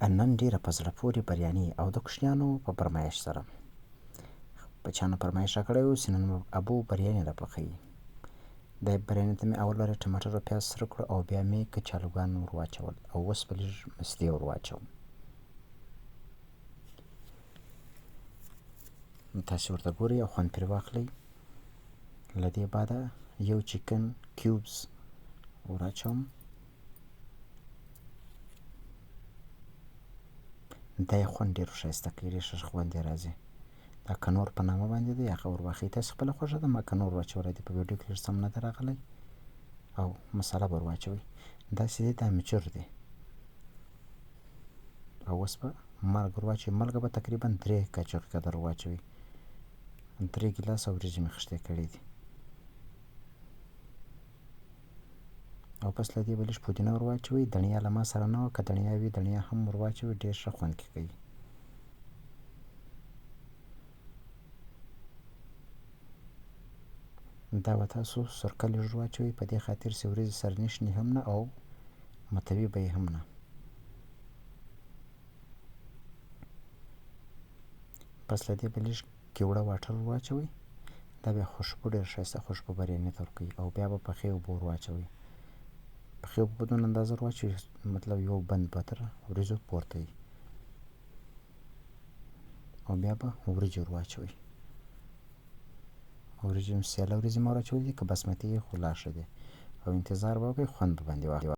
نن ډېره په زړه پورې بریاني او د کوشنیانو په فرمایش سره. بچیانو فرمایش راکړی و چې نن ابو بریاني راپخوي. د بریاني ته مې اول واره ټماټر او پیاز سره کړو او بیا مې کچالوګان ور واچول او اوس به لږ مستې ور واچوم. تاسې ورته ګورئ او خوند پرې واخلئ. له دې بعده یو چکن کیوبز ور اچوم. دا یې خوند ډېر ښایسته کوي، ډېر ښه خوند یې راځي. دا کنور په نامه باندې دی، هغه ور واخلئ. تاسې خپله خوښه ده، ما کنور واچولی دی، په ویډیو کې لږ سم نه دی راغلی. او مساله به ور واچوئ. داسې دی، دا میچور دی. او اوس به مالګه ور واچوئ. مالګه به تقریبا 3 کاچوغې قدر ور واچوئ. 3 ګیلاسه وریجې مې خښتې کړې دي. او پس له دې به لږ پودینه ور واچوئ. دڼیا له ما سره نه وه، که دڼیا وي دڼیا هم ور واچوئ، ډېر ښه خوند کوي. دا به تاسو سرکه لږ ور واچوئ، په دې خاطر چې وریجې سره نشني هم نه او متوي به یې هم نه. پس له دې به لږ کیوړه واټر ور واچوئ. دا بیا خوشبو ډېر ښایسته خوشبو بریاني ته ورکوي. او بیا به پخې اوبه ور واچوئ. پخې اوبه په دونه اندازه ور واچوئ، مطلب یو بند به تر وریجو پورته وي. او بیا به وریجې ور واچوئ. وریجې سیاله وریجې مې ور اچولې دي، که بسمتي خو لا ښه دي. او انتظار به وکړئ، خوند به باندې واخلئ.